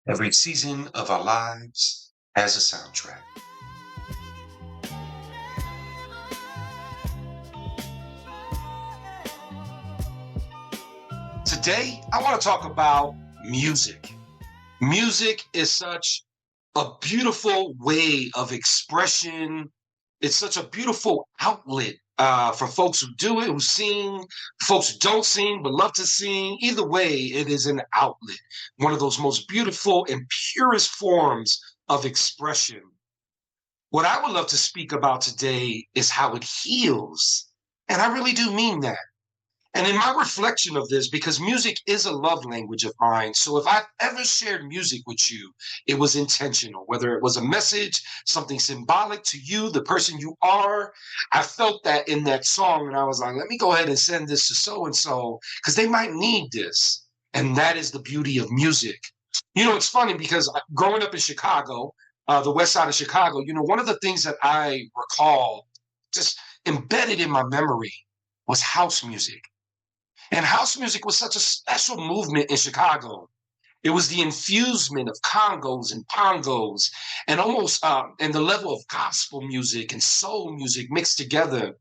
Every season of our lives has a soundtrack. Today, I want to talk about music. Music is such a beautiful way of expression. It's such a beautiful outlet for folks who do it, who sing, folks who don't sing but love to sing. Either way, it is an outlet, one of those most beautiful and purest forms of expression. What I would love to speak about today is how it heals. And I really do mean that. And in my reflection of this, because music is a love language of mine, so if I've ever shared music with you, it was intentional, whether it was a message, something symbolic to you, the person you are. I felt that in that song, and I was like, let me go ahead and send this to so and so, because they might need this. And that is the beauty of music. You know, it's funny because growing up in Chicago, the west side of Chicago, one of the things that I recall just embedded in my memory was house music. And house music was such a special movement in Chicago. It was the infusement of congos and pongos and almost and the level of gospel music and soul music mixed together.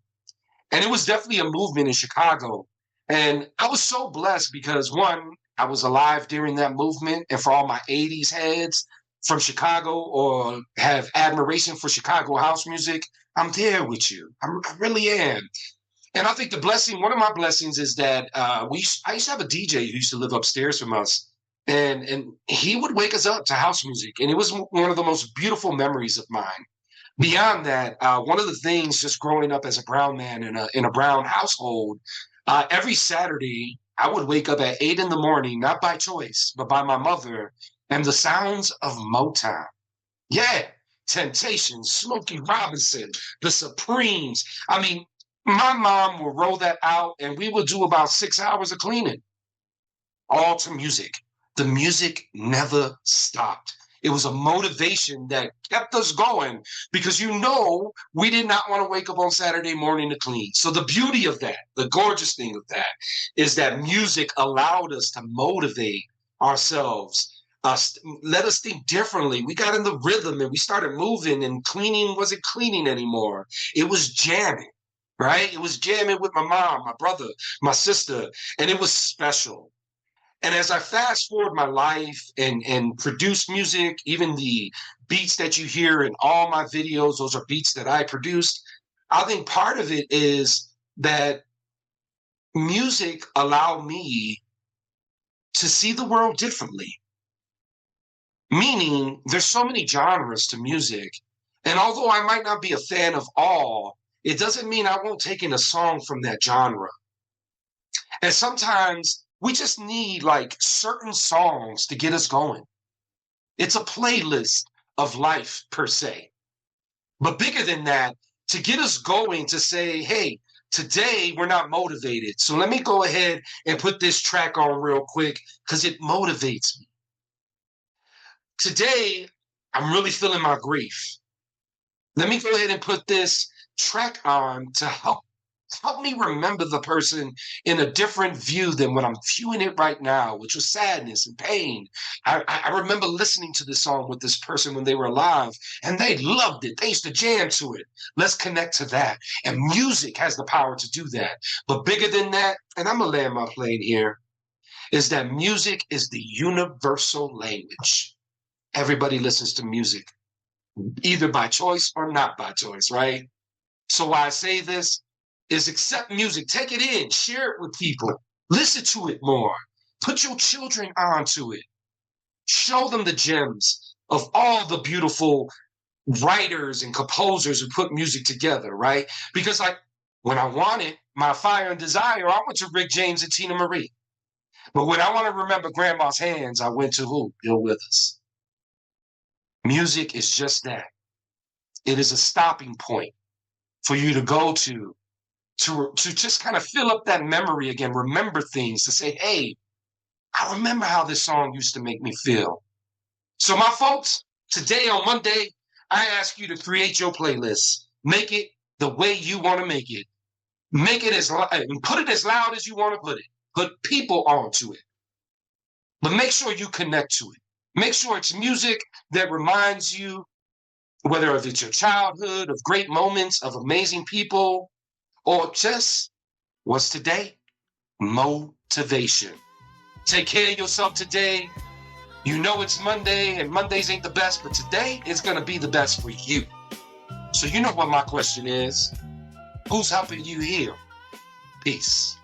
And it was definitely a movement in Chicago. And I was so blessed because one, I was alive during that movement. And for all my 80s heads from Chicago or have admiration for Chicago house music, I'm there with you. I really am. And I think one of my blessings is that I used to have a DJ who used to live upstairs from us, and he would wake us up to house music, and it was one of the most beautiful memories of mine. Beyond that, one of the things just growing up as a brown man in a brown household, every Saturday I would wake up at 8 in the morning, not by choice, but by my mother, and the sounds of Motown. Yeah, Temptations, Smokey Robinson, the Supremes. I mean, my mom would roll that out and we would do about 6 hours of cleaning, all to music. The music never stopped. It was a motivation that kept us going because we did not want to wake up on Saturday morning to clean. So the beauty of that, the gorgeous thing of that, is that music allowed us to motivate ourselves. Let us think differently. We got in the rhythm and we started moving, and cleaning wasn't cleaning anymore. It was jamming, right? It was jamming with my mom, my brother, my sister, and it was special. And as I fast forward my life and produce music, even the beats that you hear in all my videos, those are beats that I produced. I think part of it is that music allowed me to see the world differently. Meaning, there's so many genres to music. And although I might not be a fan of all, it doesn't mean I won't take in a song from that genre. And sometimes we just need like certain songs to get us going. It's a playlist of life per se. But bigger than that, to get us going, to say, hey, today we're not motivated. So let me go ahead and put this track on real quick because it motivates me. Today, I'm really feeling my grief. Let me go ahead and put this track on to help me remember the person in a different view than when I'm viewing it right now, which was sadness and pain. I remember listening to this song with this person when they were alive, and they loved it. They used to jam to it. Let's connect to that. And music has the power to do that. But bigger than that, and I'm going to land my plane here, is that music is the universal language. Everybody listens to music, either by choice or not by choice, right? So why I say this is accept music, take it in, share it with people, listen to it more, put your children onto it, show them the gems of all the beautiful writers and composers who put music together, right? Because like when I wanted my fire and desire, I went to Rick James and Teena Marie. But when I want to remember Grandma's hands, I went to who? Bill Withers. Music is just that. It is a stopping point for you to go to just kind of fill up that memory again, remember things, to say, hey, I remember how this song used to make me feel. So my folks, today on Monday, I ask you to create your playlist. Make it the way you want to make it. Make it put it as loud as you want to put it. Put people onto it. But make sure you connect to it. Make sure it's music that reminds you, whether it's your childhood, of great moments, of amazing people, or just what's today? Motivation. Take care of yourself today. You know it's Monday, and Mondays ain't the best, but today is going to be the best for you. So you know what my question is. Who's helping you heal? Peace.